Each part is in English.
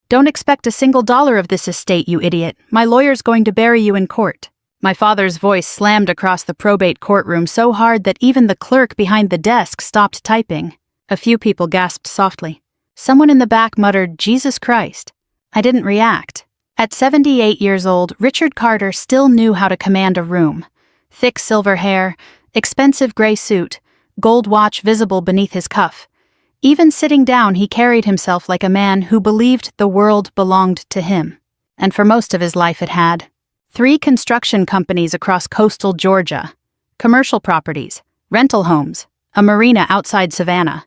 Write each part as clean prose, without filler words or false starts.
Don't expect a single dollar of this estate, you idiot. My lawyer's going to bury you in court." My father's voice slammed across the probate courtroom so hard that even the clerk behind the desk stopped typing. A few people gasped softly. Someone in the back muttered, "Jesus Christ." I didn't react. At 78 years old, Richard Carter still knew how to command a room. Thick silver hair, expensive gray suit, gold watch visible beneath his cuff. Even sitting down, he carried himself like a man who believed the world belonged to him. And for most of his life it had. 3 construction companies across coastal Georgia, commercial properties, rental homes, a marina outside Savannah.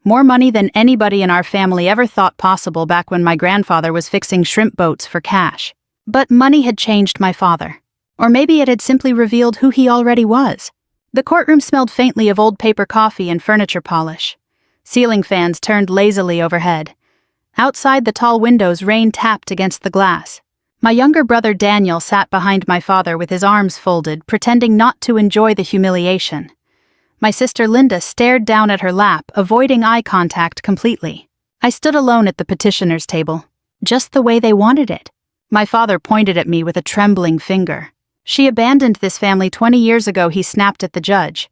More money than anybody in our family ever thought possible back when my grandfather was fixing shrimp boats for cash. But money had changed my father. Or maybe it had simply revealed who he already was. The courtroom smelled faintly of old paper coffee and furniture polish. Ceiling fans turned lazily overhead. Outside the tall windows, rain tapped against the glass. My younger brother Daniel sat behind my father with his arms folded, pretending not to enjoy the humiliation. My sister Linda stared down at her lap, avoiding eye contact completely. I stood alone at the petitioner's table, just the way they wanted it. My father pointed at me with a trembling finger. "She abandoned this family 20 years ago," he snapped at the judge.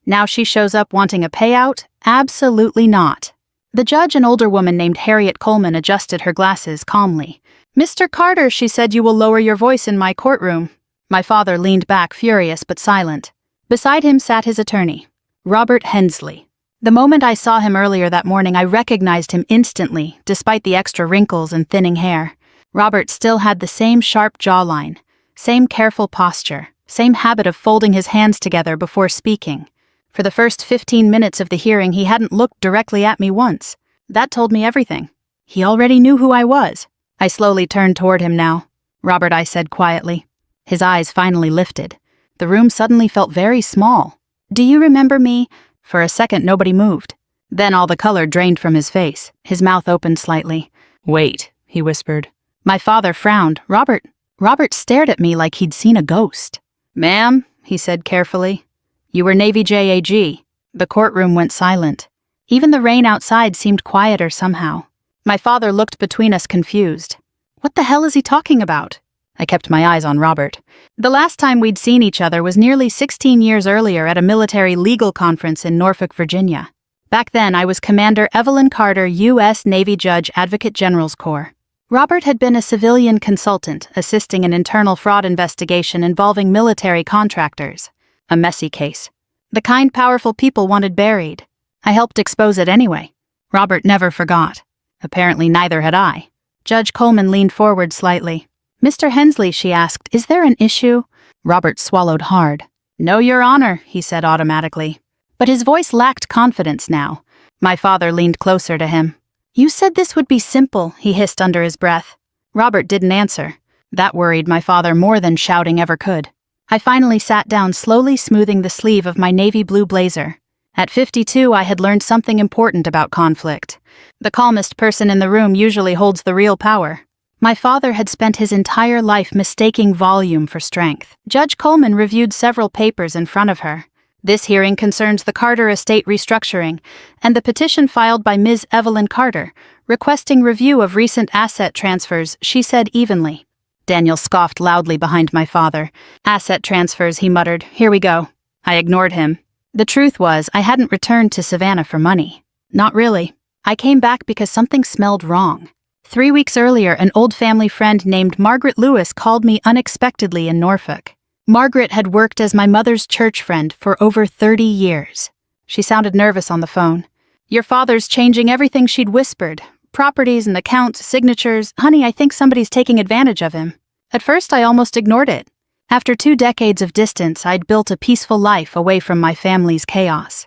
"Now she shows up wanting a payout? Absolutely not." The judge, an older woman named Harriet Coleman, adjusted her glasses calmly. "Mr. Carter," she said, "you will lower your voice in my courtroom." My father leaned back, furious but silent. Beside him sat his attorney, Robert Hensley. The moment I saw him earlier that morning, I recognized him instantly, despite the extra wrinkles and thinning hair. Robert still had the same sharp jawline, same careful posture, same habit of folding his hands together before speaking. For the first 15 minutes of the hearing, he hadn't looked directly at me once. That told me everything. He already knew who I was. I slowly turned toward him now. "Robert," I said quietly. His eyes finally lifted. The room suddenly felt very small. "Do you remember me?" For a second, nobody moved. Then all the color drained from his face. His mouth opened slightly. "Wait," he whispered. My father frowned. Robert stared at me like he'd seen a ghost. "Ma'am," he said carefully, "you were Navy JAG." The courtroom went silent. Even the rain outside seemed quieter somehow. My father looked between us, confused. What the hell is he talking about? I kept my eyes on Robert. The last time we'd seen each other was nearly 16 years earlier at a military legal conference in Norfolk, Virginia. Back then, I was Commander Evelyn Carter, U.S. Navy Judge Advocate General's Corps. Robert had been a civilian consultant assisting an internal fraud investigation involving military contractors. A messy case. The kind powerful people wanted buried. I helped expose it anyway. Robert never forgot. Apparently neither had I. Judge Coleman leaned forward slightly. "Mr. Hensley," she asked, "is there an issue?" Robert swallowed hard. "No, Your Honor," he said automatically. But his voice lacked confidence now. My father leaned closer to him. "You said this would be simple," he hissed under his breath. Robert didn't answer. That worried my father more than shouting ever could. I finally sat down, slowly smoothing the sleeve of my navy blue blazer. At 52, I had learned something important about conflict. The calmest person in the room usually holds the real power. My father had spent his entire life mistaking volume for strength. Judge Coleman reviewed several papers in front of her. This hearing concerns the Carter estate restructuring and the petition filed by Ms. Evelyn Carter, requesting review of recent asset transfers, she said evenly. Daniel scoffed loudly behind my father. "Asset transfers," he muttered. "Here we go." I ignored him. The truth was, I hadn't returned to Savannah for money. Not really. I came back because something smelled wrong. 3 weeks earlier, an old family friend named Margaret Lewis called me unexpectedly in Norfolk. Margaret had worked as my mother's church friend for over 30 years. She sounded nervous on the phone. "Your father's changing everything," she'd whispered. "Properties and accounts, signatures. Honey, I think somebody's taking advantage of him." At first, I almost ignored it. After 2 decades of distance, I'd built a peaceful life away from my family's chaos.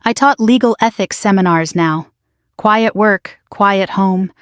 I taught legal ethics seminars now. Quiet work, quiet home,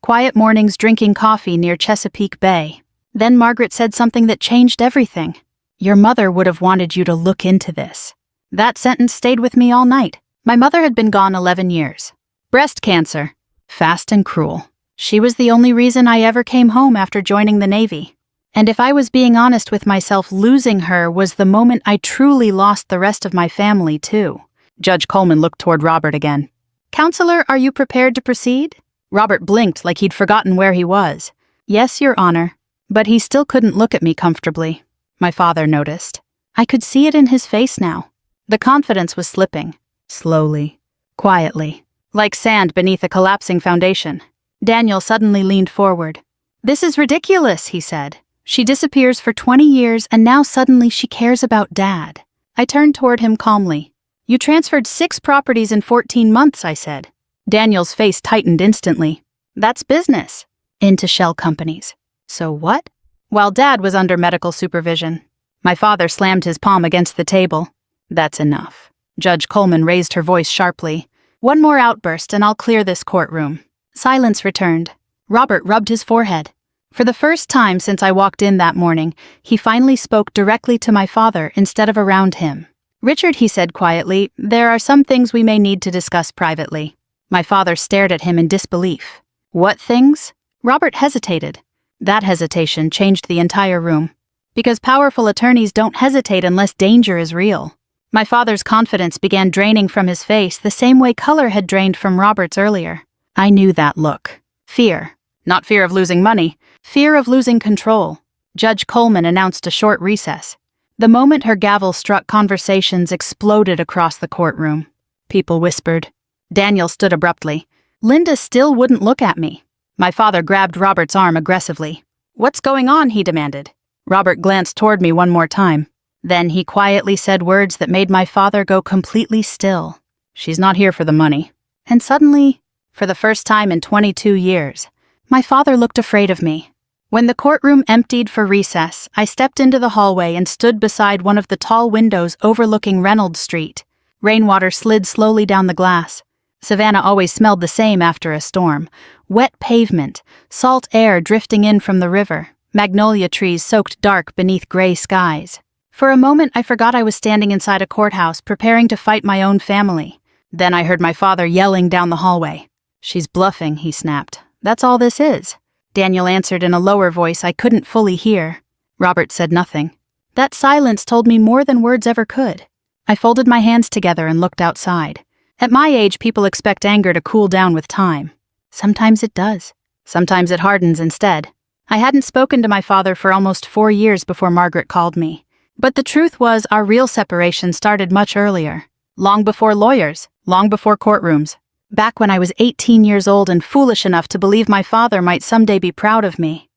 quiet mornings drinking coffee near Chesapeake Bay. Then Margaret said something that changed everything. "Your mother would have wanted you to look into this." That sentence stayed with me all night. My mother had been gone 11 years. Breast cancer. Fast and cruel. She was the only reason I ever came home after joining the Navy. And if I was being honest with myself, losing her was the moment I truly lost the rest of my family, too. Judge Coleman looked toward Robert again. "Counselor, are you prepared to proceed?" Robert blinked like he'd forgotten where he was. Yes, Your Honor. But he still couldn't look at me comfortably. My father noticed. I could see it in his face now. The confidence was slipping. Slowly. Quietly. Like sand beneath a collapsing foundation. Daniel suddenly leaned forward. This is ridiculous, he said. She disappears for 20 years and now suddenly she cares about Dad. I turned toward him calmly. You transferred 6 properties in 14 months, I said. Daniel's face tightened instantly. That's business. Into shell companies. So what? While Dad was under medical supervision. My father slammed his palm against the table. That's enough. Judge Coleman raised her voice sharply. One more outburst and I'll clear this courtroom. Silence returned. Robert rubbed his forehead. For the first time since I walked in that morning, he finally spoke directly to my father instead of around him. Richard, he said quietly, there are some things we may need to discuss privately. My father stared at him in disbelief. What things? Robert hesitated. That hesitation changed the entire room. Because powerful attorneys don't hesitate unless danger is real. My father's confidence began draining from his face the same way color had drained from Robert's earlier. I knew that look. Fear. Not fear of losing money. Fear of losing control. Judge Coleman announced a short recess. The moment her gavel struck, conversations exploded across the courtroom. People whispered. Daniel stood abruptly. Linda still wouldn't look at me. My father grabbed Robert's arm aggressively. What's going on? He demanded. Robert glanced toward me one more time. Then he quietly said words that made my father go completely still. She's not here for the money. And suddenly, for the first time in 22 years, my father looked afraid of me. When the courtroom emptied for recess, I stepped into the hallway and stood beside one of the tall windows overlooking Reynolds Street. Rainwater slid slowly down the glass. Savannah always smelled the same after a storm. Wet pavement, salt air drifting in from the river, magnolia trees soaked dark beneath gray skies. For a moment, I forgot I was standing inside a courthouse preparing to fight my own family. Then I heard my father yelling down the hallway. She's bluffing, he snapped. That's all this is. Daniel answered in a lower voice I couldn't fully hear. Robert said nothing. That silence told me more than words ever could. I folded my hands together and looked outside. At my age, people expect anger to cool down with time. Sometimes it does. Sometimes it hardens instead. I hadn't spoken to my father for almost 4 years before Margaret called me. But the truth was our real separation started much earlier. Long before lawyers, long before courtrooms. Back when I was 18 years old and foolish enough to believe my father might someday be proud of me.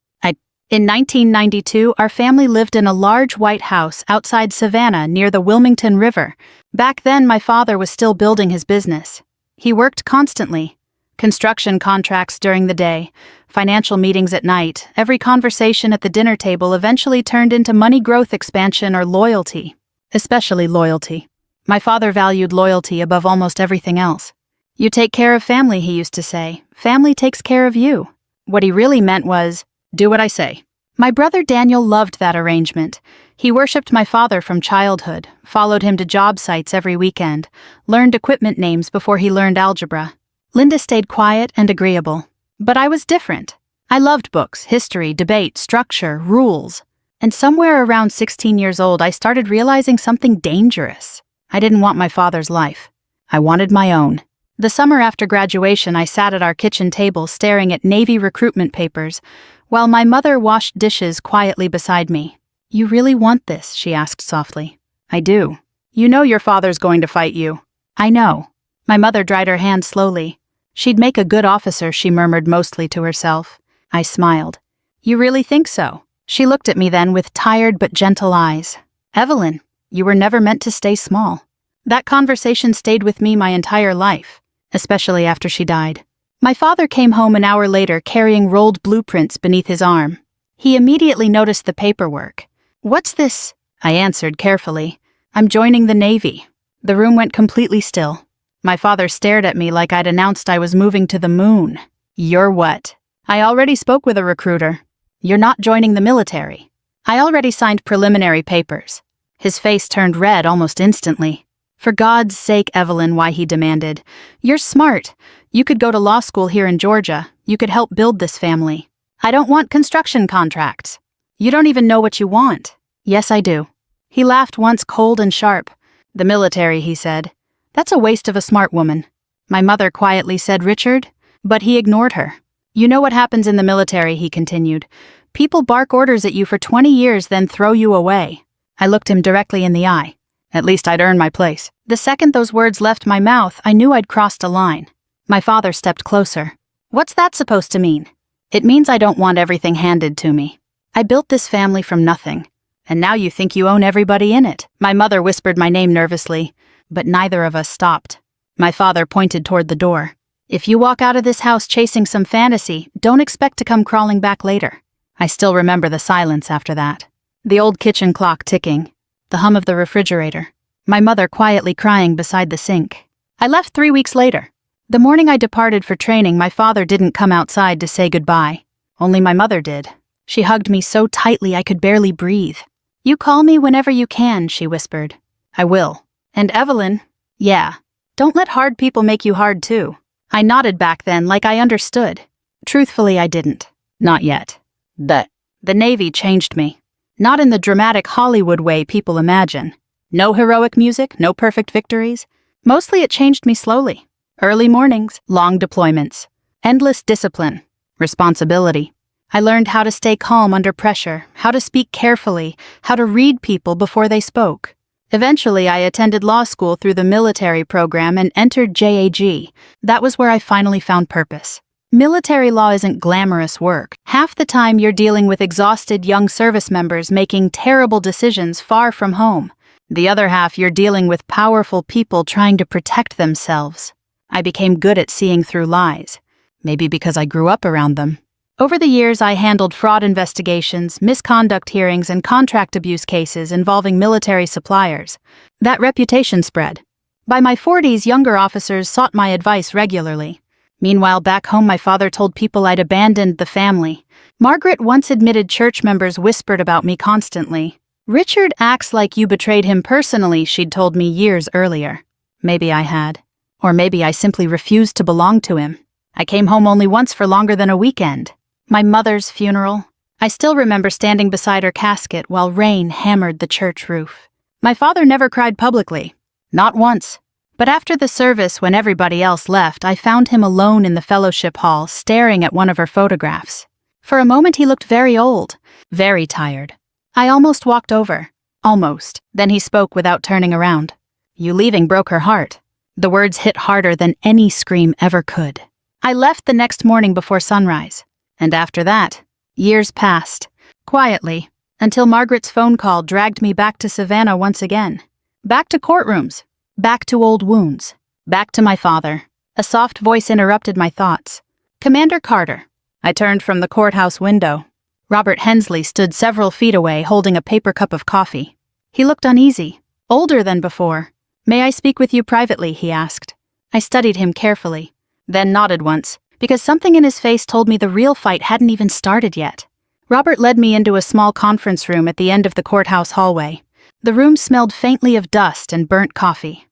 In 1992, our family lived in a large white house outside Savannah near the Wilmington River. Back then, my father was still building his business. He worked constantly. Construction contracts during the day, financial meetings at night, every conversation at the dinner table eventually turned into money growth expansion or loyalty. Especially loyalty. My father valued loyalty above almost everything else. You take care of family, he used to say. Family takes care of you. What he really meant was, do what I say. My brother Daniel loved that arrangement. He worshipped my father from childhood, followed him to job sites every weekend, learned equipment names before he learned algebra. Linda stayed quiet and agreeable. But I was different. I loved books, history, debate, structure, rules. And somewhere around 16 years old, I started realizing something dangerous. I didn't want my father's life. I wanted my own. The summer after graduation, I sat at our kitchen table staring at Navy recruitment papers, while my mother washed dishes quietly beside me. You really want this? She asked softly. I do. You know your father's going to fight you. I know. My mother dried her hand slowly. She'd make a good officer, she murmured mostly to herself. I smiled. You really think so? She looked at me then with tired but gentle eyes. Evelyn, you were never meant to stay small. That conversation stayed with me my entire life, especially after she died. My father came home an hour later carrying rolled blueprints beneath his arm. He immediately noticed the paperwork. What's this? I answered carefully. I'm joining the Navy. The room went completely still. My father stared at me like I'd announced I was moving to the moon. You're what? I already spoke with a recruiter. You're not joining the military. I already signed preliminary papers. His face turned red almost instantly. For God's sake, Evelyn, why he demanded. You're smart. You could go to law school here in Georgia. You could help build this family. I don't want construction contracts. You don't even know what you want. Yes, I do. He laughed once cold and sharp. The military, he said. That's a waste of a smart woman. My mother quietly said, Richard, But he ignored her. "You know what happens in the military," he continued. "People bark orders at you for 20 years, then throw you away." I looked him directly in the eye. At least I'd earned my place. The second those words left my mouth, I knew I'd crossed a line. My father stepped closer. "What's that supposed to mean?" "It means I don't want everything handed to me. I built this family from nothing. And now you think you own everybody in it." My mother whispered my name nervously, but neither of us stopped. My father pointed toward the door. "If you walk out of this house chasing some fantasy, don't expect to come crawling back later." I still remember the silence after that. The old kitchen clock ticking, the hum of the refrigerator, my mother quietly crying beside the sink. I left 3 weeks later. The morning I departed for training, my father didn't come outside to say goodbye. Only my mother did. She hugged me so tightly I could barely breathe. "You call me whenever you can," she whispered. "I will." "And Evelyn?" "Yeah. Don't let hard people make you hard too." I nodded back then like I understood. Truthfully, I didn't. Not yet. The Navy changed me. Not in the dramatic Hollywood way people imagine. No heroic music, no perfect victories. Mostly it changed me slowly. Early mornings, long deployments, endless discipline, responsibility. I learned how to stay calm under pressure, how to speak carefully, how to read people before they spoke. Eventually, I attended law school through the military program and entered JAG. That was where I finally found purpose. Military law isn't glamorous work. Half the time you're dealing with exhausted young service members making terrible decisions far from home. The other half you're dealing with powerful people trying to protect themselves. I became good at seeing through lies. Maybe because I grew up around them. Over the years, I handled fraud investigations, misconduct hearings, and contract abuse cases involving military suppliers. That reputation spread. By my 40s, younger officers sought my advice regularly. Meanwhile, back home, my father told people I'd abandoned the family. Margaret once admitted church members whispered about me constantly. "Richard acts like you betrayed him personally," she'd told me years earlier. Maybe I had. Or maybe I simply refused to belong to him. I came home only once for longer than a weekend. My mother's funeral. I still remember standing beside her casket while rain hammered the church roof. My father never cried publicly. Not once. But after the service, when everybody else left, I found him alone in the fellowship hall, staring at one of her photographs. For a moment he looked very old, very tired. I almost walked over. Almost. Then he spoke without turning around. "You leaving broke her heart." The words hit harder than any scream ever could. I left the next morning before sunrise. And after that, years passed, quietly, until Margaret's phone call dragged me back to Savannah once again. Back to courtrooms, back to old wounds, back to my father. A soft voice interrupted my thoughts. "Commander Carter." I turned from the courthouse window. Robert Hensley stood several feet away holding a paper cup of coffee. He looked uneasy, older than before. "May I speak with you privately?" he asked. I studied him carefully, then nodded once, because something in his face told me the real fight hadn't even started yet. Robert led me into a small conference room at the end of the courthouse hallway. The room smelled faintly of dust and burnt coffee.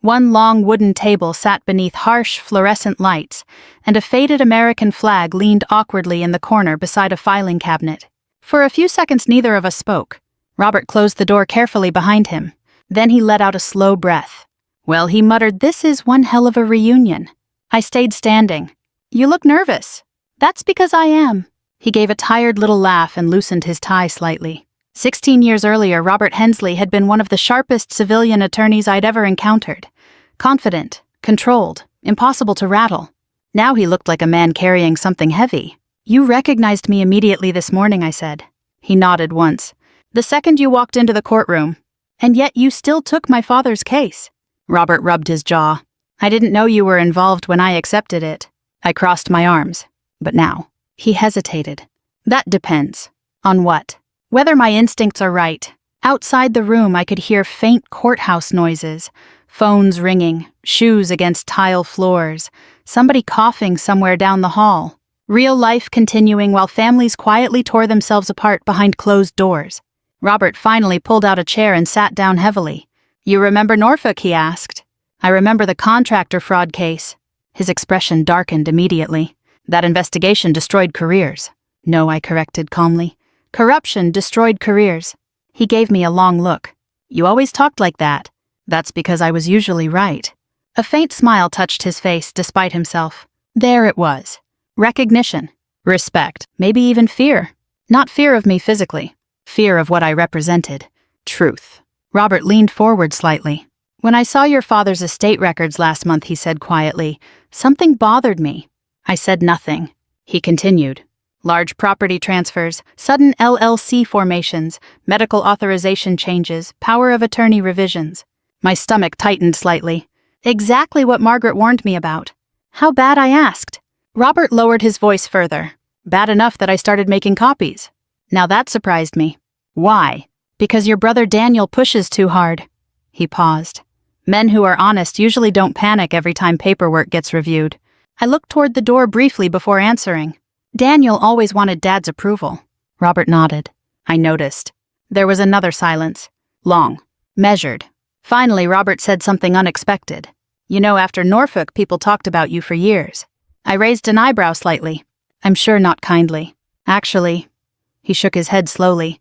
One long wooden table sat beneath harsh fluorescent lights, and a faded American flag leaned awkwardly in the corner beside a filing cabinet. For a few seconds neither of us spoke. Robert closed the door carefully behind him. Then he let out a slow breath. "Well," he muttered, "this is one hell of a reunion." I stayed standing. "You look nervous." "That's because I am." He gave a tired little laugh and loosened his tie slightly. 16 years earlier, Robert Hensley had been one of the sharpest civilian attorneys I'd ever encountered. Confident, controlled, impossible to rattle. Now he looked like a man carrying something heavy. "You recognized me immediately this morning," I said. He nodded once. "The second you walked into the courtroom. And yet you still took my father's case." Robert rubbed his jaw. "I didn't know you were involved when I accepted it." I crossed my arms. "But now?" He hesitated. "That depends. On what? Whether my instincts are right." Outside the room I could hear faint courthouse noises. Phones ringing, shoes against tile floors, somebody coughing somewhere down the hall. Real life continuing while families quietly tore themselves apart behind closed doors. Robert finally pulled out a chair and sat down heavily. "You remember Norfolk?" he asked. "I remember the contractor fraud case." His expression darkened immediately. "That investigation destroyed careers." "No," I corrected calmly. "Corruption destroyed careers." He gave me a long look. "You always talked like that." "That's because I was usually right." A faint smile touched his face despite himself. There it was. Recognition. Respect. Maybe even fear. Not fear of me physically. Fear of what I represented. Truth. Robert leaned forward slightly. When I saw your father's estate records last month, he said quietly, something bothered me. I said nothing. He continued. Large property transfers, sudden LLC formations, medical authorization changes, power of attorney revisions. My stomach tightened slightly. Exactly what Margaret warned me about. How bad, I asked. Robert lowered his voice further. Bad enough that I started making copies. Now that surprised me. Why? Because your brother Daniel pushes too hard. He paused. Men who are honest usually don't panic every time paperwork gets reviewed. I looked toward the door briefly before answering. Daniel always wanted Dad's approval. Robert nodded. I noticed. There was another silence. Long. Measured. Finally, Robert said something unexpected. You know, after Norfolk, people talked about you for years. I raised an eyebrow slightly. I'm sure not kindly. Actually, he shook his head slowly.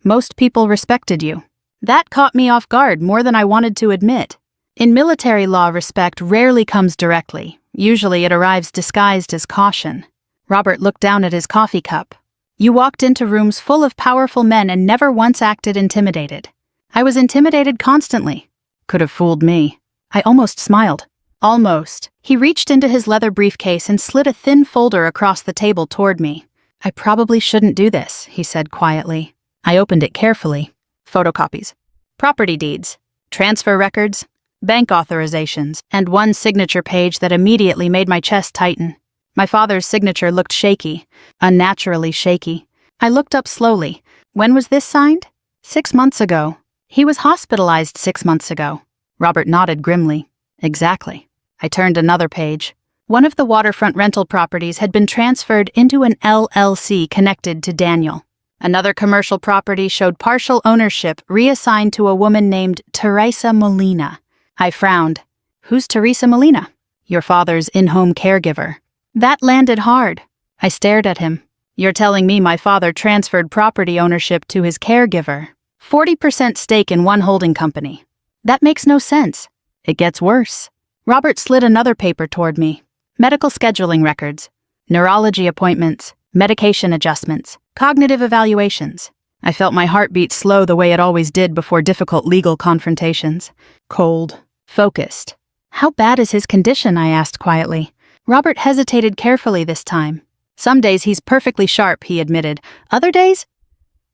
Most people respected you. That caught me off guard more than I wanted to admit. In military law, respect rarely comes directly. Usually it arrives disguised as caution. Robert looked down at his coffee cup. You walked into rooms full of powerful men and never once acted intimidated. I was intimidated constantly. Could have fooled me. I almost smiled. Almost. He reached into his leather briefcase and slid a thin folder across the table toward me. I probably shouldn't do this, he said quietly. I opened it carefully. Photocopies. Property deeds. Transfer records. Bank authorizations, and one signature page that immediately made my chest tighten. My father's signature looked shaky, unnaturally shaky. I looked up slowly. When was this signed? 6 months ago. He was hospitalized 6 months ago. Robert nodded grimly. Exactly. I turned another page. One of the waterfront rental properties had been transferred into an LLC connected to Daniel. Another commercial property showed partial ownership reassigned to a woman named Teresa Molina. I frowned. Who's Teresa Molina? Your father's in-home caregiver. That landed hard. I stared at him. You're telling me my father transferred property ownership to his caregiver. 40% stake in one holding company. That makes no sense. It gets worse. Robert slid another paper toward me. Medical scheduling records. Neurology appointments. Medication adjustments. Cognitive evaluations. I felt my heartbeat slow the way it always did before difficult legal confrontations. Cold. Focused. How bad is his condition? I asked quietly. Robert hesitated carefully this time. Some days he's perfectly sharp, he admitted. Other days?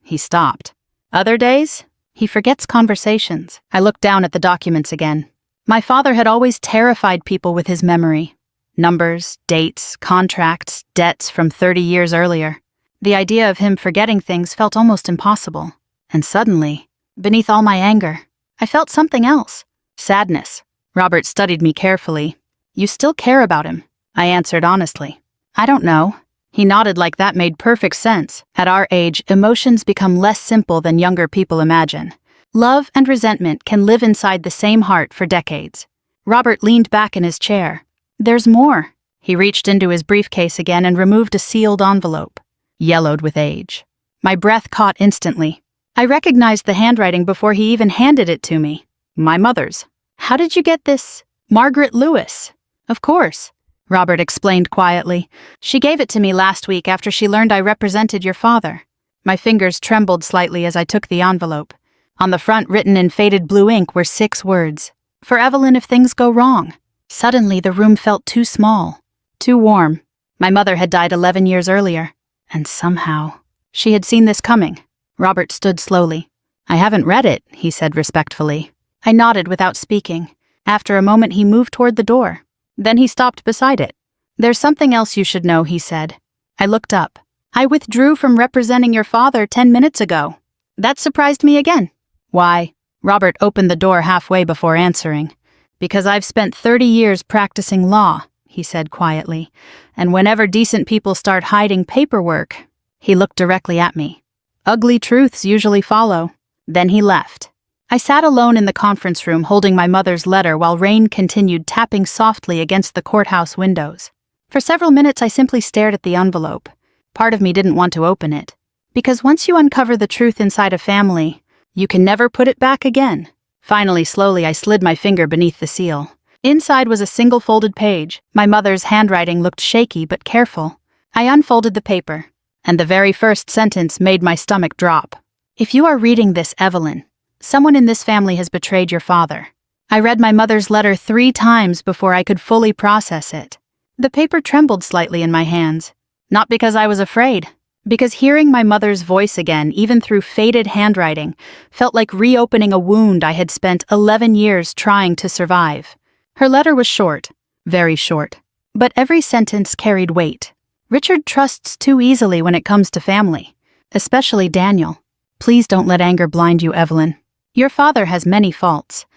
He stopped. Other days? He forgets conversations. I looked down at the documents again. My father had always terrified people with his memory. Numbers, dates, contracts, debts from 30 years earlier. The idea of him forgetting things felt almost impossible. And suddenly, beneath all my anger, I felt something else. Sadness. Robert studied me carefully. You still care about him, I answered honestly. I don't know. He nodded like that made perfect sense. At our age, emotions become less simple than younger people imagine. Love and resentment can live inside the same heart for decades. Robert leaned back in his chair. There's more. He reached into his briefcase again and removed a sealed envelope. Yellowed with age. My breath caught instantly. I recognized the handwriting before he even handed it to me. My mother's. How did you get this? Margaret Lewis. Of course, Robert explained quietly. She gave it to me last week after she learned I represented your father. My fingers trembled slightly as I took the envelope. On the front, written in faded blue ink, were 6 words. For Evelyn if things go wrong. Suddenly, the room felt too small. Too warm. My mother had died 11 years earlier. And somehow, she had seen this coming. Robert stood slowly. I haven't read it, he said respectfully. I nodded without speaking. After a moment, he moved toward the door. Then he stopped beside it. There's something else you should know, he said. I looked up. I withdrew from representing your father 10 minutes ago. That surprised me again. Why? Robert opened the door halfway before answering. Because I've spent 30 years practicing law, he said quietly. And whenever decent people start hiding paperwork, he looked directly at me. Ugly truths usually follow. Then he left. I sat alone in the conference room holding my mother's letter while rain continued tapping softly against the courthouse windows. For several minutes I simply stared at the envelope. Part of me didn't want to open it. Because once you uncover the truth inside a family, you can never put it back again. Finally, slowly, I slid my finger beneath the seal. Inside was a single folded page. My mother's handwriting looked shaky but careful. I unfolded the paper, and the very first sentence made my stomach drop. If you are reading this, Evelyn, someone in this family has betrayed your father. I read my mother's letter 3 times before I could fully process it. The paper trembled slightly in my hands. Not because I was afraid, because hearing my mother's voice again, even through faded handwriting, felt like reopening a wound I had spent 11 years trying to survive. Her letter was short, very short, but every sentence carried weight. Richard trusts too easily when it comes to family, especially Daniel. Please don't let anger blind you, Evelyn. Your father has many faults,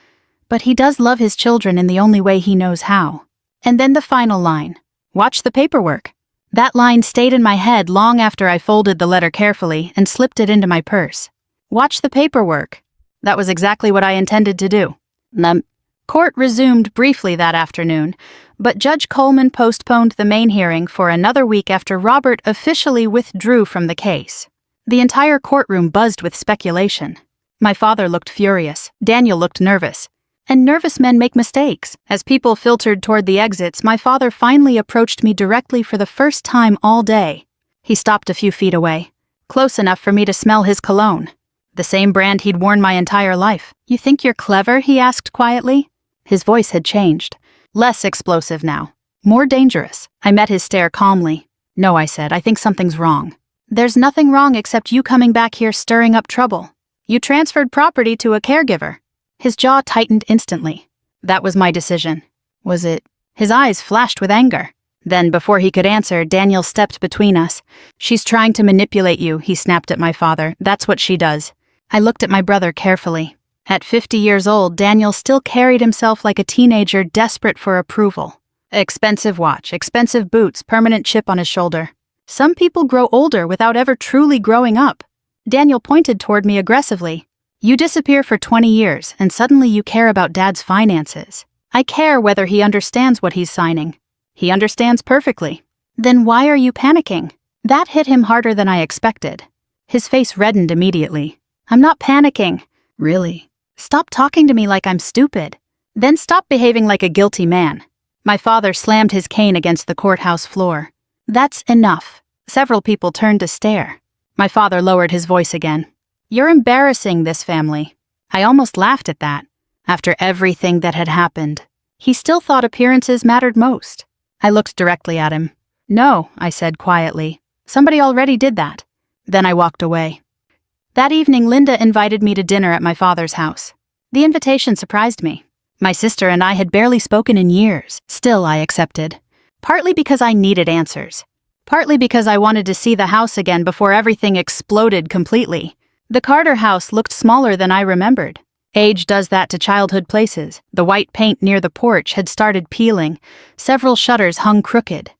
but he does love his children in the only way he knows how. And then the final line, watch the paperwork. That line stayed in my head long after I folded the letter carefully and slipped it into my purse. Watch the paperwork. That was exactly what I intended to do. Court resumed briefly that afternoon, but Judge Coleman postponed the main hearing for another week after Robert officially withdrew from the case. The entire courtroom buzzed with speculation. My father looked furious, Daniel looked nervous. And nervous men make mistakes. As people filtered toward the exits, my father finally approached me directly for the first time all day. He stopped a few feet away, close enough for me to smell his cologne. The same brand he'd worn my entire life. You think you're clever? He asked quietly. His voice had changed. Less explosive now. More dangerous. I met his stare calmly. No, I said, I think something's wrong. There's nothing wrong except you coming back here stirring up trouble. You transferred property to a caregiver. His jaw tightened instantly. That was my decision. Was it? His eyes flashed with anger. Then, before he could answer, Daniel stepped between us. She's trying to manipulate you, he snapped at my father. That's what she does. I looked at my brother carefully. At 50 years old, Daniel still carried himself like a teenager desperate for approval. Expensive watch, expensive boots, permanent chip on his shoulder. Some people grow older without ever truly growing up. Daniel pointed toward me aggressively. You disappear for 20 years, and suddenly you care about Dad's finances. I care whether he understands what he's signing. He understands perfectly. Then why are you panicking? That hit him harder than I expected. His face reddened immediately. I'm not panicking. Really? Stop talking to me like I'm stupid. Then stop behaving like a guilty man. My father slammed his cane against the courthouse floor. That's enough. Several people turned to stare. My father lowered his voice again. You're embarrassing this family. I almost laughed at that. After everything that had happened, he still thought appearances mattered most. I looked directly at him. No, I said quietly. Somebody already did that. Then I walked away. That evening, Linda invited me to dinner at my father's house. The invitation surprised me. My sister and I had barely spoken in years. Still, I accepted. Partly because I needed answers. Partly because I wanted to see the house again before everything exploded completely. The Carter house looked smaller than I remembered. Age does that to childhood places. The white paint near the porch had started peeling. Several shutters hung crooked.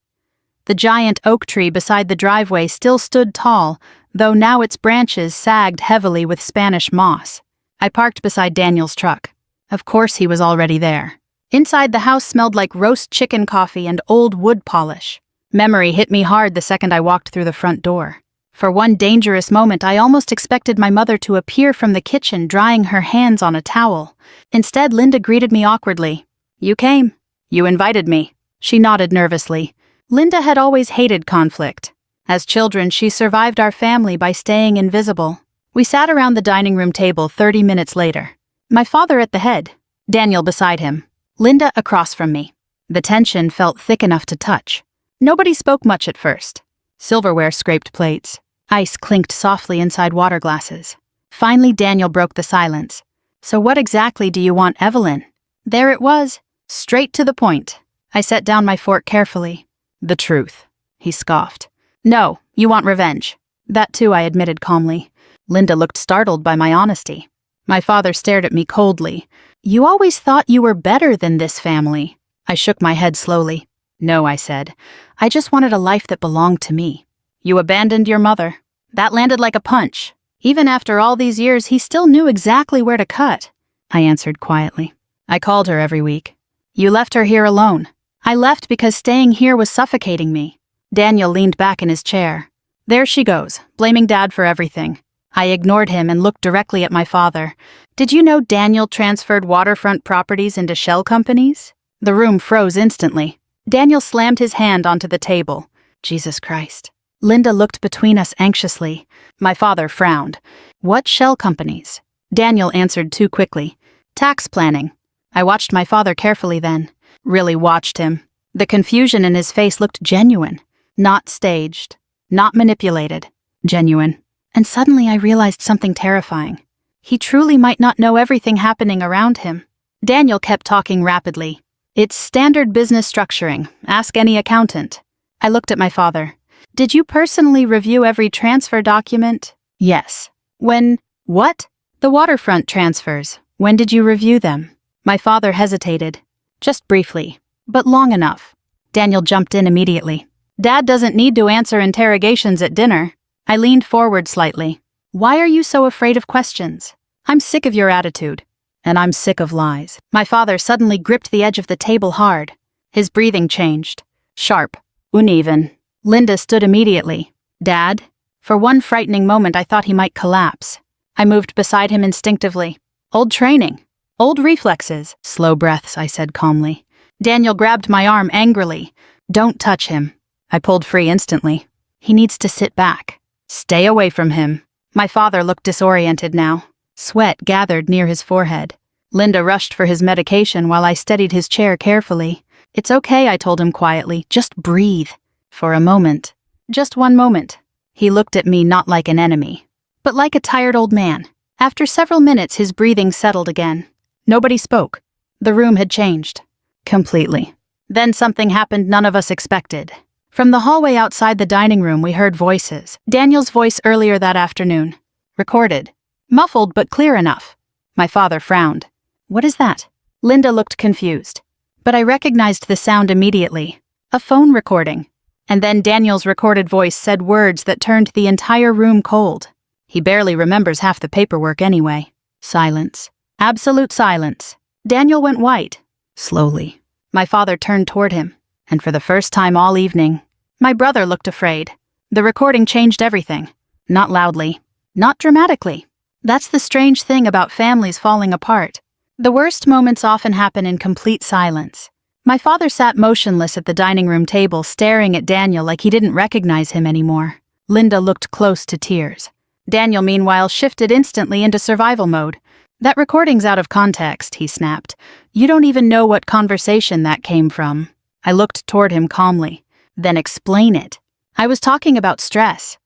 The giant oak tree beside the driveway still stood tall, though now its branches sagged heavily with Spanish moss. I parked beside Daniel's truck. Of course he was already there. Inside the house smelled like roast chicken coffee and old wood polish. Memory hit me hard the second I walked through the front door. For one dangerous moment, I almost expected my mother to appear from the kitchen drying her hands on a towel. Instead, Linda greeted me awkwardly. You came. You invited me. She nodded nervously. Linda had always hated conflict. As children, she survived our family by staying invisible. We sat around the dining room table 30 minutes later. My father at the head, Daniel beside him, Linda across from me. The tension felt thick enough to touch. Nobody spoke much at first. Silverware scraped plates. Ice clinked softly inside water glasses. Finally, Daniel broke the silence. So what exactly do you want, Evelyn? There it was, straight to the point. I set down my fork carefully. The truth, he scoffed. No, you want revenge. That too, I admitted calmly. Linda looked startled by my honesty. My father stared at me coldly. You always thought you were better than this family. I shook my head slowly. No, I said. I just wanted a life that belonged to me. You abandoned your mother. That landed like a punch. Even after all these years, he still knew exactly where to cut. I answered quietly. I called her every week. You left her here alone. I left because staying here was suffocating me. Daniel leaned back in his chair. There she goes, blaming Dad for everything. I ignored him and looked directly at my father. Did you know Daniel transferred waterfront properties into shell companies? The room froze instantly. Daniel slammed his hand onto the table. Jesus Christ. Linda looked between us anxiously. My father frowned. What shell companies? Daniel answered too quickly. Tax planning. I watched my father carefully then. Really watched him. The confusion in his face looked genuine. Not staged. Not manipulated. Genuine. And suddenly I realized something terrifying. He truly might not know everything happening around him. Daniel kept talking rapidly. It's standard business structuring. Ask any accountant. I looked at my father. Did you personally review every transfer document? Yes. When? What? The waterfront transfers. When did you review them? My father hesitated. Just briefly. But long enough. Daniel jumped in immediately. Dad doesn't need to answer interrogations at dinner. I leaned forward slightly. Why are you so afraid of questions? I'm sick of your attitude. And I'm sick of lies. My father suddenly gripped the edge of the table hard. His breathing changed. Sharp. Uneven. Linda stood immediately. Dad? For one frightening moment I thought he might collapse. I moved beside him instinctively. Old training. Old reflexes. Slow breaths, I said calmly. Daniel grabbed my arm angrily. Don't touch him. I pulled free instantly. He needs to sit back. Stay away from him. My father looked disoriented now. Sweat gathered near his forehead. Linda rushed for his medication while I steadied his chair carefully. It's okay, I told him quietly. Just breathe. For a moment. Just one moment. He looked at me not like an enemy, but like a tired old man. After several minutes, his breathing settled again. Nobody spoke. The room had changed. Completely. Then something happened none of us expected. From the hallway outside the dining room, we heard voices. Daniel's voice earlier that afternoon. Recorded. Muffled but clear enough. My father frowned. What is that? Linda looked confused. But I recognized the sound immediately. A phone recording. And then Daniel's recorded voice said words that turned the entire room cold. He barely remembers half the paperwork anyway. Silence. Absolute silence. Daniel went white. Slowly. My father turned toward him. And for the first time all evening, my brother looked afraid. The recording changed everything. Not loudly. Not dramatically. That's the strange thing about families falling apart. The worst moments often happen in complete silence. My father sat motionless at the dining room table, staring at Daniel like he didn't recognize him anymore. Linda looked close to tears. Daniel, meanwhile, shifted instantly into survival mode. That recording's out of context, he snapped. You don't even know what conversation that came from. I looked toward him calmly. Then explain it. I was talking about stress.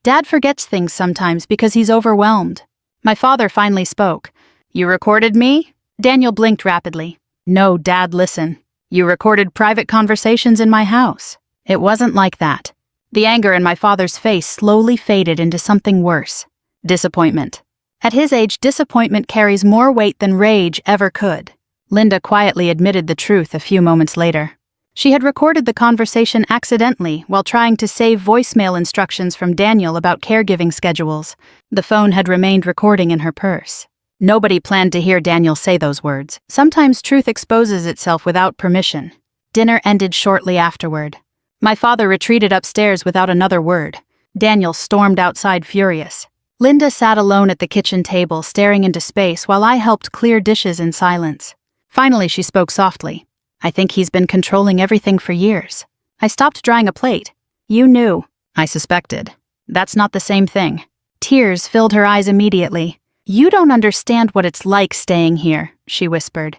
Dad forgets things sometimes because he's overwhelmed. My father finally spoke. You recorded me? Daniel blinked rapidly. No, Dad, listen. You recorded private conversations in my house. It wasn't like that. The anger in my father's face slowly faded into something worse. Disappointment. At his age, disappointment carries more weight than rage ever could. Linda quietly admitted the truth a few moments later. She had recorded the conversation accidentally while trying to save voicemail instructions from Daniel about caregiving schedules. The phone had remained recording in her purse. Nobody planned to hear Daniel say those words. Sometimes truth exposes itself without permission. Dinner ended shortly afterward. My father retreated upstairs without another word. Daniel stormed outside furious. Linda sat alone at the kitchen table, staring into space while I helped clear dishes in silence. Finally, she spoke softly. I think he's been controlling everything for years. I stopped drying a plate. You knew. I suspected. That's not the same thing. Tears filled her eyes immediately. You don't understand what it's like staying here, she whispered.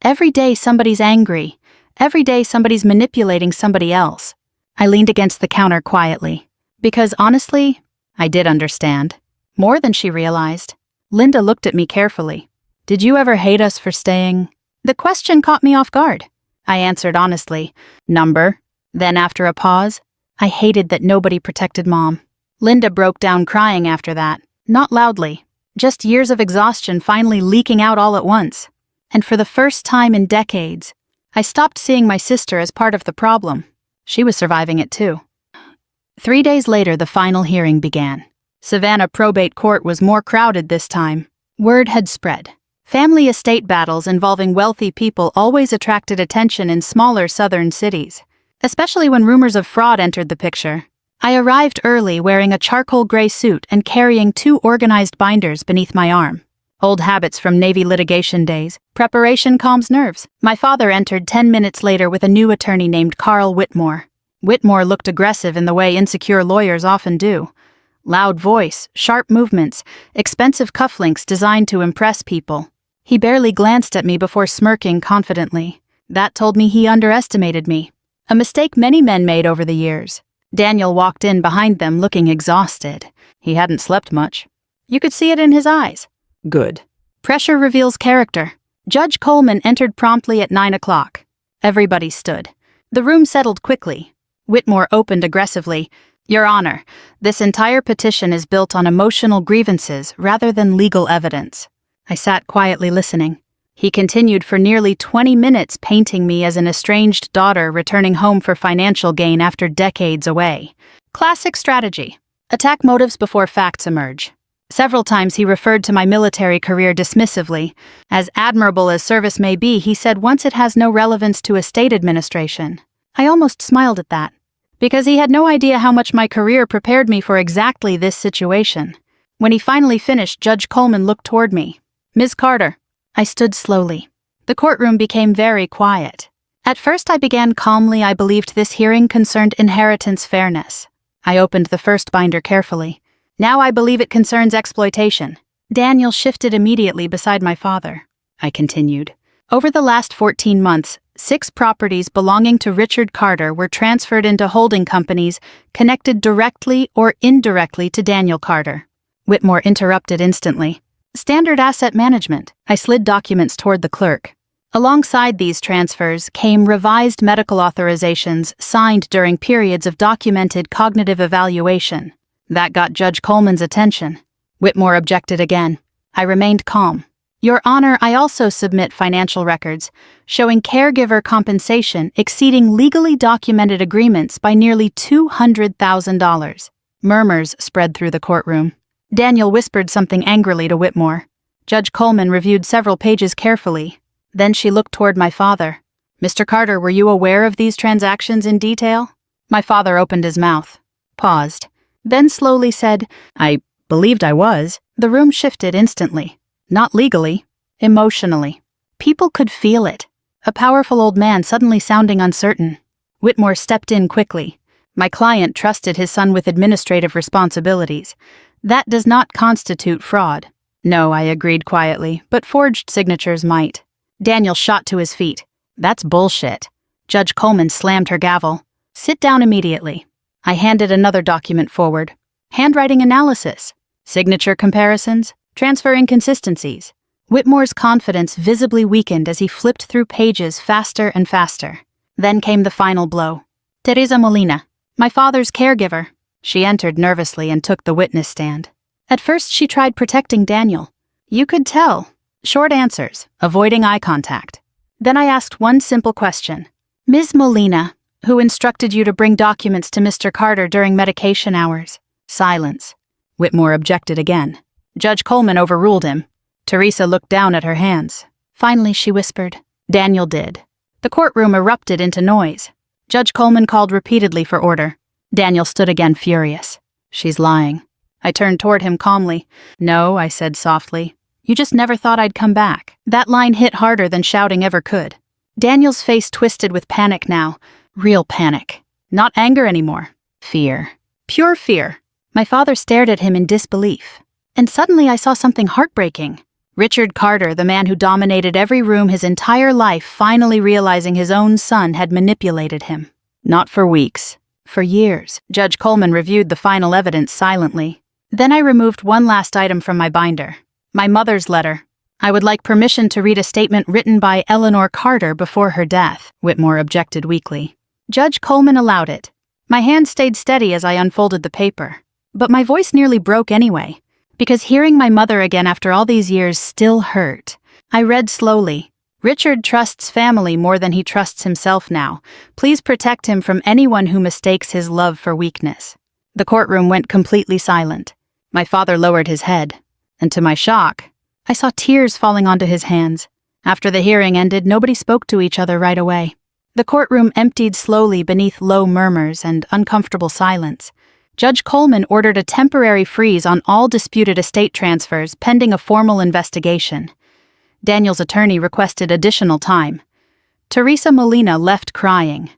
Every day somebody's angry. Every day somebody's manipulating somebody else. I leaned against the counter quietly. Because honestly, I did understand. More than she realized. Linda looked at me carefully. Did you ever hate us for staying? The question caught me off guard. I answered honestly. Number. Then after a pause, I hated that nobody protected Mom. Linda broke down crying after that. Not loudly. Just years of exhaustion finally leaking out all at once. And for the first time in decades, I stopped seeing my sister as part of the problem. She was surviving it too. 3 days later, the final hearing began. Savannah Probate Court was more crowded this time. Word had spread. Family estate battles involving wealthy people always attracted attention in smaller southern cities, especially when rumors of fraud entered the picture. I arrived early wearing a charcoal gray suit and carrying 2 organized binders beneath my arm. Old habits from Navy litigation days. Preparation calms nerves. My father entered 10 minutes later with a new attorney named Carl Whitmore. Whitmore looked aggressive in the way insecure lawyers often do. Loud voice, sharp movements, expensive cufflinks designed to impress people. He barely glanced at me before smirking confidently. That told me he underestimated me. A mistake many men made over the years. Daniel walked in behind them looking exhausted. He hadn't slept much. You could see it in his eyes. Good. Pressure reveals character. Judge Coleman entered promptly at 9 o'clock. Everybody stood. The room settled quickly. Whitmore opened aggressively. Your Honor, this entire petition is built on emotional grievances rather than legal evidence. I sat quietly listening. He continued for nearly 20 minutes painting me as an estranged daughter returning home for financial gain after decades away. Classic strategy. Attack motives before facts emerge. Several times he referred to my military career dismissively. As admirable as service may be, he said once it has no relevance to a state administration. I almost smiled at that, because he had no idea how much my career prepared me for exactly this situation. When he finally finished, Judge Coleman looked toward me. Ms. Carter. I stood slowly. The courtroom became very quiet. At first I began calmly. I believed this hearing concerned inheritance fairness. I opened the first binder carefully. Now I believe it concerns exploitation. Daniel shifted immediately beside my father. I continued. Over the last 14 months, 6 properties belonging to Richard Carter were transferred into holding companies connected directly or indirectly to Daniel Carter. Whitmore interrupted instantly. Standard asset management. I slid documents toward the clerk. Alongside these transfers came revised medical authorizations signed during periods of documented cognitive evaluation. That got Judge Coleman's attention. Whitmore objected again. I remained calm. Your Honor, I also submit financial records showing caregiver compensation exceeding legally documented agreements by nearly $200,000. Murmurs spread through the courtroom. Daniel whispered something angrily to Whitmore. Judge Coleman reviewed several pages carefully. Then she looked toward my father. Mr. Carter, were you aware of these transactions in detail? My father opened his mouth, paused, then slowly said, I believed I was. The room shifted instantly. Not legally, emotionally. People could feel it. A powerful old man suddenly sounding uncertain. Whitmore stepped in quickly. My client trusted his son with administrative responsibilities. That does not constitute fraud. No, I agreed quietly, but forged signatures might. Daniel shot to his feet. That's bullshit. Judge Coleman slammed her gavel. Sit down immediately. I handed another document forward. Handwriting analysis. Signature comparisons. Transfer inconsistencies. Whitmore's confidence visibly weakened as he flipped through pages faster and faster. Then came the final blow. Teresa Molina, my father's caregiver. She entered nervously and took the witness stand. At first she tried protecting Daniel. You could tell. Short answers, avoiding eye contact. Then I asked one simple question. Ms. Molina, who instructed you to bring documents to Mr. Carter during medication hours? Silence. Whitmore objected again. Judge Coleman overruled him. Teresa looked down at her hands. Finally she whispered. Daniel did. The courtroom erupted into noise. Judge Coleman called repeatedly for order. Daniel stood again furious. She's lying. I turned toward him calmly. No, I said softly. You just never thought I'd come back. That line hit harder than shouting ever could. Daniel's face twisted with panic now. Real panic. Not anger anymore. Fear. Pure fear. My father stared at him in disbelief. And suddenly I saw something heartbreaking. Richard Carter, the man who dominated every room his entire life, finally realizing his own son had manipulated him. Not for weeks. For years. Judge Coleman reviewed the final evidence silently. Then I removed one last item from my binder. My mother's letter. I would like permission to read a statement written by Eleanor Carter before her death, Whitmore objected weakly. Judge Coleman allowed it. My hand stayed steady as I unfolded the paper. But my voice nearly broke anyway, because hearing my mother again after all these years still hurt. I read slowly. Richard trusts family more than he trusts himself now. Please protect him from anyone who mistakes his love for weakness. The courtroom went completely silent. My father lowered his head, and to my shock, I saw tears falling onto his hands. After the hearing ended, nobody spoke to each other right away. The courtroom emptied slowly beneath low murmurs and uncomfortable silence. Judge Coleman ordered a temporary freeze on all disputed estate transfers pending a formal investigation. Daniel's attorney requested additional time. Teresa Molina left crying.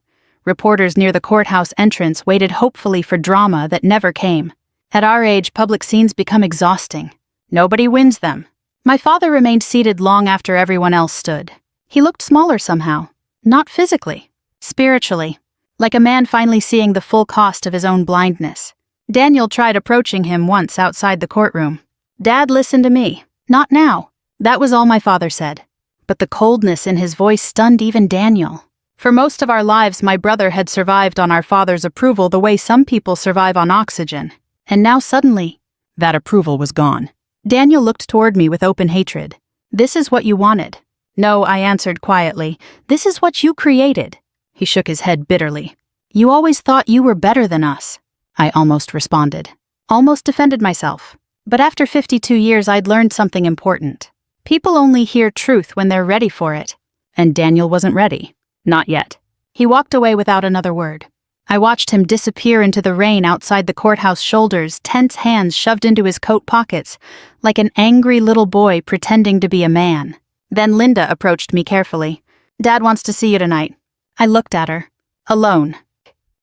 Reporters near the courthouse entrance waited hopefully for drama that never came. At our age, public scenes become exhausting. Nobody wins them. My father remained seated long after everyone else stood. He looked smaller somehow. Not physically. Spiritually. Like a man finally seeing the full cost of his own blindness. Daniel tried approaching him once outside the courtroom. "Dad, listen to me. Not now." That was all my father said. But the coldness in his voice stunned even Daniel. For most of our lives, my brother had survived on our father's approval the way some people survive on oxygen. And now suddenly, that approval was gone. Daniel looked toward me with open hatred. "This is what you wanted." "No," I answered quietly. "This is what you created." He shook his head bitterly. "You always thought you were better than us." I almost responded. Almost defended myself. But after 52 years, I'd learned something important. People only hear truth when they're ready for it. And Daniel wasn't ready. Not yet. He walked away without another word. I watched him disappear into the rain outside the courthouse shoulders, tense hands shoved into his coat pockets, like an angry little boy pretending to be a man. Then Linda approached me carefully. "Dad wants to see you tonight." I looked at her. Alone.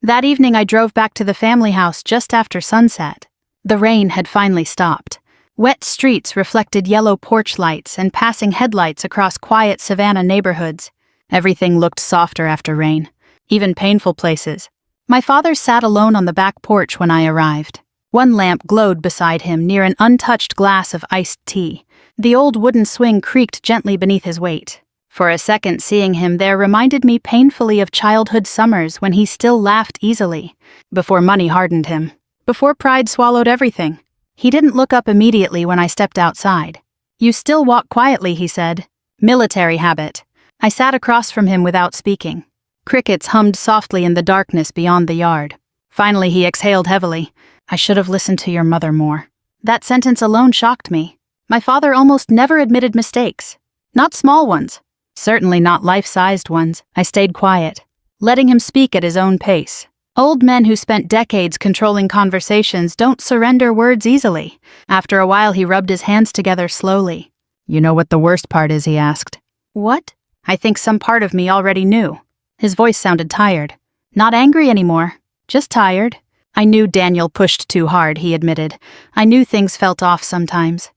That evening I drove back to the family house just after sunset. The rain had finally stopped. Wet streets reflected yellow porch lights and passing headlights across quiet Savannah neighborhoods. Everything looked softer after rain, even painful places. My father sat alone on the back porch when I arrived. One lamp glowed beside him near an untouched glass of iced tea. The old wooden swing creaked gently beneath his weight. For a second, seeing him there reminded me painfully of childhood summers when he still laughed easily, before money hardened him, before pride swallowed everything. He didn't look up immediately when I stepped outside. "You still walk quietly," he said. "Military habit." I sat across from him without speaking. Crickets hummed softly in the darkness beyond the yard. Finally he exhaled heavily. "I should have listened to your mother more." That sentence alone shocked me. My father almost never admitted mistakes. Not small ones. Certainly not life-sized ones. I stayed quiet, letting him speak at his own pace. Old men who spent decades controlling conversations don't surrender words easily. After a while he rubbed his hands together slowly. "You know what the worst part is?" he asked. "What?" I think some part of me already knew. His voice sounded tired. Not angry anymore, just tired. I knew Daniel pushed too hard, he admitted. I knew things felt off sometimes.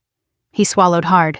He swallowed hard.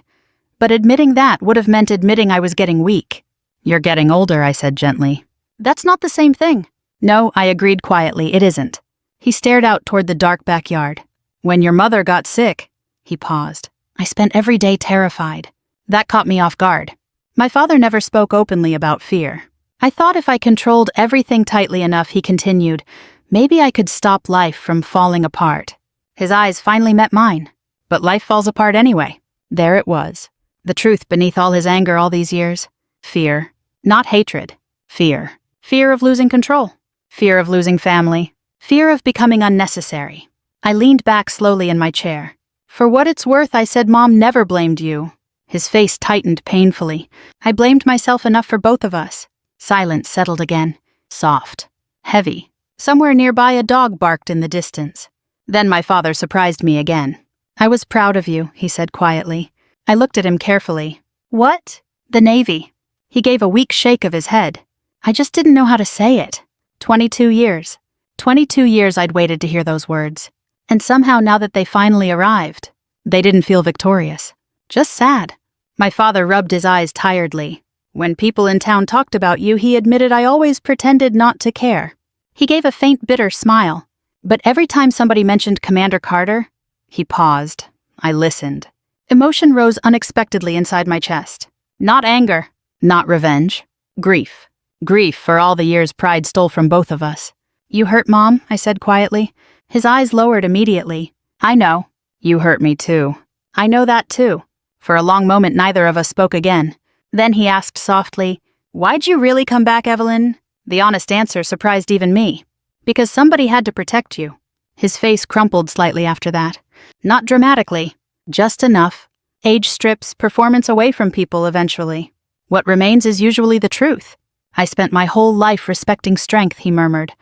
But admitting that would have meant admitting I was getting weak. "You're getting older," I said gently. "That's not the same thing." "No," I agreed quietly, "it isn't." He stared out toward the dark backyard. "When your mother got sick," he paused. "I spent every day terrified." That caught me off guard. My father never spoke openly about fear. I thought if I controlled everything tightly enough, he continued, maybe I could stop life from falling apart. His eyes finally met mine. But life falls apart anyway. There it was. The truth beneath all his anger all these years. Fear. Not hatred. Fear. Fear of losing control. Fear of losing family. Fear of becoming unnecessary. I leaned back slowly in my chair. "For what it's worth," I said, "Mom never blamed you." His face tightened painfully. "I blamed myself enough for both of us." Silence settled again. Soft. Heavy. Somewhere nearby a dog barked in the distance. Then my father surprised me again. "I was proud of you," he said quietly. I looked at him carefully. "What?" "The Navy." He gave a weak shake of his head. I just didn't know how to say it. 22 years. 22 years I'd waited to hear those words. And somehow now that they finally arrived, they didn't feel victorious. Just sad. My father rubbed his eyes tiredly. "When people in town talked about you," he admitted, "I always pretended not to care." He gave a faint bitter smile. "But every time somebody mentioned Commander Carter," he paused. I listened. Emotion rose unexpectedly inside my chest. Not anger. Not revenge. Grief. Grief for all the years pride stole from both of us. "You hurt Mom," I said quietly. His eyes lowered immediately. "I know. You hurt me too." "I know that too." For a long moment neither of us spoke again. Then he asked softly, "Why'd you really come back, Evelyn?" The honest answer surprised even me. "Because somebody had to protect you." His face crumpled slightly after that. Not dramatically. Just enough. Age strips performance away from people eventually. What remains is usually the truth. "I spent my whole life respecting strength," he murmured.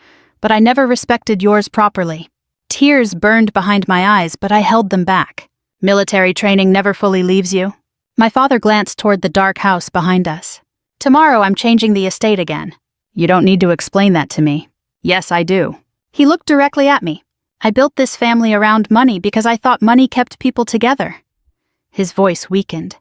"But I never respected yours properly." Tears burned behind my eyes, but I held them back. Military training never fully leaves you. My father glanced toward the dark house behind us. Tomorrow I'm changing the estate again. You don't need to explain that to me. Yes, I do. He looked directly at me. I built this family around money because I thought money kept people together. His voice weakened.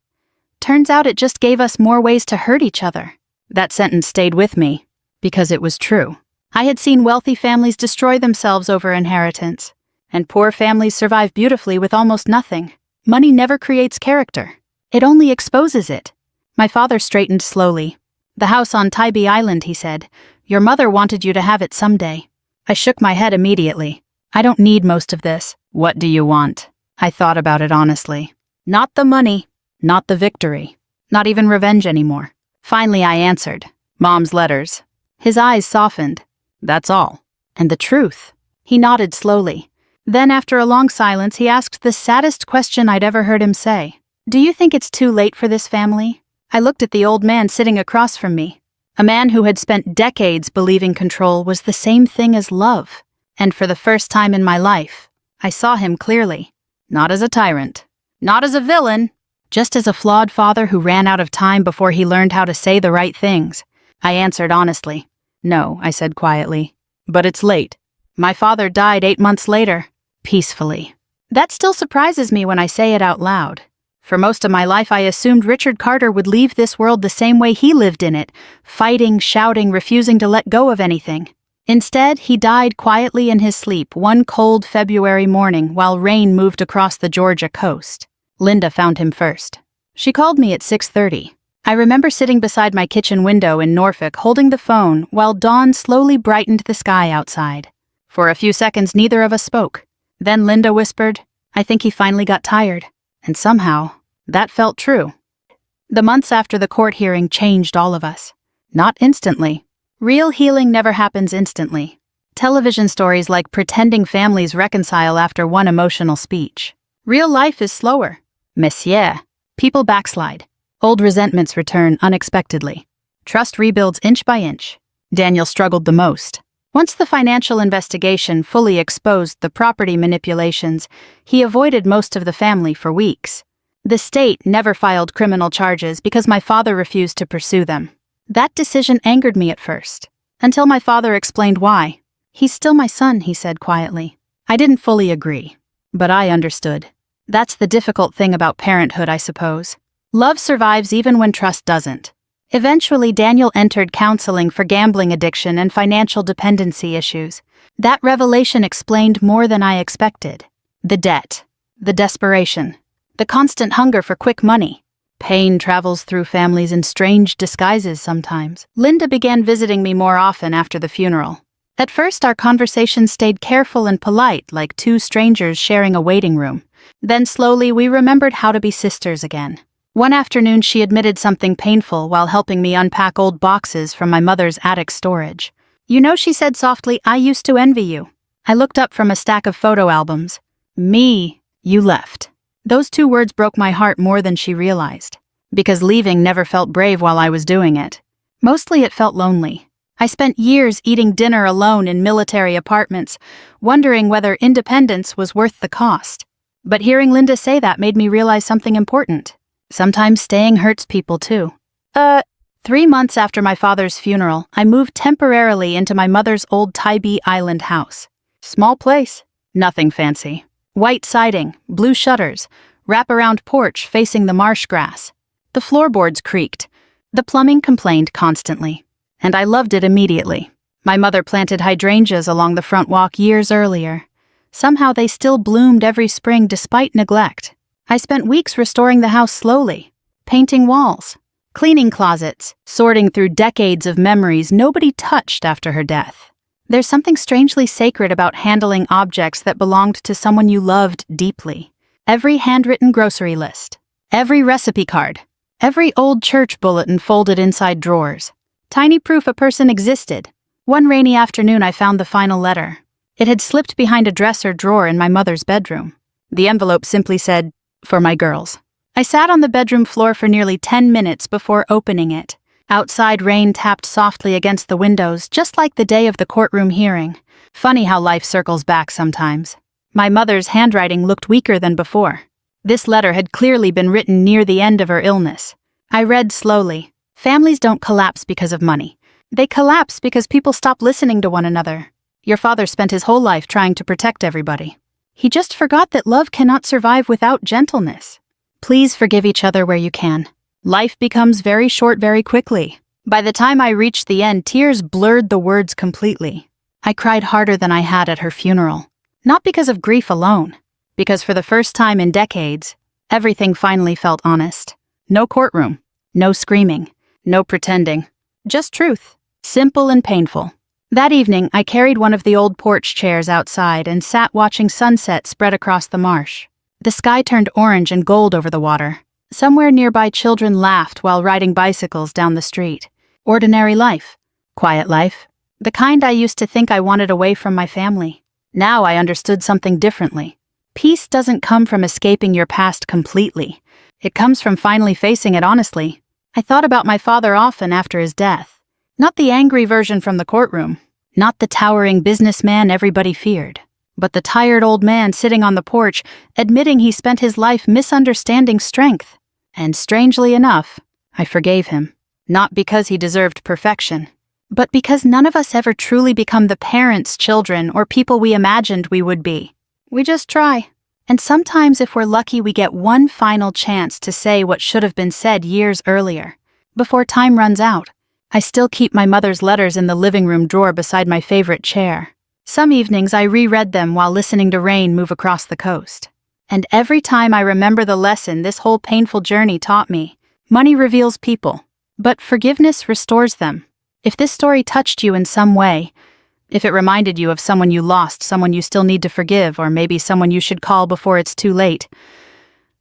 Turns out it just gave us more ways to hurt each other. That sentence stayed with me, because it was true. I had seen wealthy families destroy themselves over inheritance, and poor families survive beautifully with almost nothing. Money never creates character. It only exposes it. My father straightened slowly. The house on Tybee Island, he said. Your mother wanted you to have it someday. I shook my head immediately. I don't need most of this. What do you want? I thought about it honestly. Not the money, not the victory, not even revenge anymore. Finally I answered. Mom's letters. His eyes softened. That's all. And the truth. He nodded slowly. Then after a long silence he asked the saddest question I'd ever heard him say. Do you think it's too late for this family? I looked at the old man sitting across from me. A man who had spent decades believing control was the same thing as love. And for the first time in my life, I saw him clearly. Not as a tyrant. Not as a villain. Just as a flawed father who ran out of time before he learned how to say the right things. I answered honestly. No, I said quietly. But it's late. My father died 8 months later. Peacefully. That still surprises me when I say it out loud. For most of my life I assumed Richard Carter would leave this world the same way he lived in it, fighting, shouting, refusing to let go of anything. Instead, he died quietly in his sleep one cold February morning while rain moved across the Georgia coast. Linda found him first. She called me at 6:30. I remember sitting beside my kitchen window in Norfolk holding the phone while dawn slowly brightened the sky outside. For a few seconds neither of us spoke. Then Linda whispered, I think he finally got tired. And somehow, that felt true. The months after the court hearing changed all of us. Not instantly. Real healing never happens instantly. Television stories like pretending families reconcile after one emotional speech. Real life is slower. Messieurs. People backslide. Old resentments return unexpectedly. Trust rebuilds inch by inch. Daniel struggled the most. Once the financial investigation fully exposed the property manipulations, he avoided most of the family for weeks. The state never filed criminal charges because my father refused to pursue them. That decision angered me at first, until my father explained why. He's still my son, he said quietly. I didn't fully agree, but I understood. That's the difficult thing about parenthood, I suppose. Love survives even when trust doesn't. Eventually, Daniel entered counseling for gambling addiction and financial dependency issues. That revelation explained more than I expected. The debt, the desperation, the constant hunger for quick money. Pain travels through families in strange disguises sometimes. Linda began visiting me more often after the funeral. At first, our conversations stayed careful and polite, like two strangers sharing a waiting room. Then slowly, we remembered how to be sisters again. One afternoon, she admitted something painful while helping me unpack old boxes from my mother's attic storage. You know, she said softly, I used to envy you. I looked up from a stack of photo albums. Me, you left. Those two words broke my heart more than she realized. Because leaving never felt brave while I was doing it. Mostly it felt lonely. I spent years eating dinner alone in military apartments, wondering whether independence was worth the cost. But hearing Linda say that made me realize something important. Sometimes staying hurts people too. 3 months after my father's funeral, I moved temporarily into my mother's old Tybee Island house. Small place, nothing fancy. White siding, blue shutters, wraparound porch facing the marsh grass. The floorboards creaked. The plumbing complained constantly. And I loved it immediately. My mother planted hydrangeas along the front walk years earlier. Somehow they still bloomed every spring despite neglect. I spent weeks restoring the house slowly, painting walls, cleaning closets, sorting through decades of memories nobody touched after her death. There's something strangely sacred about handling objects that belonged to someone you loved deeply. Every handwritten grocery list, every recipe card, every old church bulletin folded inside drawers. Tiny proof a person existed. One rainy afternoon I found the final letter. It had slipped behind a dresser drawer in my mother's bedroom. The envelope simply said, for my girls. I sat on the bedroom floor for nearly 10 minutes before opening it. Outside, rain tapped softly against the windows, just like the day of the courtroom hearing. Funny how life circles back sometimes. My mother's handwriting looked weaker than before. This letter had clearly been written near the end of her illness. I read slowly. Families don't collapse because of money. They collapse because people stop listening to one another. Your father spent his whole life trying to protect everybody. He just forgot that love cannot survive without gentleness. Please forgive each other where you can. Life becomes very short very quickly. By the time I reached the end, tears blurred the words completely. I cried harder than I had at her funeral. Not because of grief alone, because for the first time in decades, everything finally felt honest. No courtroom, no screaming, no pretending. Just truth, simple and painful. That evening, I carried one of the old porch chairs outside and sat watching sunset spread across the marsh. The sky turned orange and gold over the water. Somewhere nearby, children laughed while riding bicycles down the street. Ordinary life. Quiet life. The kind I used to think I wanted away from my family. Now I understood something differently. Peace doesn't come from escaping your past completely. It comes from finally facing it honestly. I thought about my father often after his death. Not the angry version from the courtroom. Not the towering businessman everybody feared. But the tired old man sitting on the porch, admitting he spent his life misunderstanding strength. And strangely enough, I forgave him. Not because he deserved perfection, but because none of us ever truly become the parents, children, or people we imagined we would be. We just try. And sometimes if we're lucky, we get one final chance to say what should have been said years earlier. Before time runs out, I still keep my mother's letters in the living room drawer beside my favorite chair. Some evenings I reread them while listening to rain move across the coast. And every time I remember the lesson this whole painful journey taught me, money reveals people, but forgiveness restores them. If this story touched you in some way, if it reminded you of someone you lost, someone you still need to forgive, or maybe someone you should call before it's too late,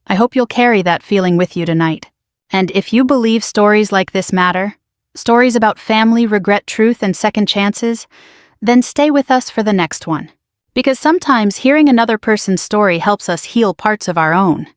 I hope you'll carry that feeling with you tonight. And if you believe stories like this matter, stories about family, regret, truth, and second chances, then stay with us for the next one. Because sometimes hearing another person's story helps us heal parts of our own.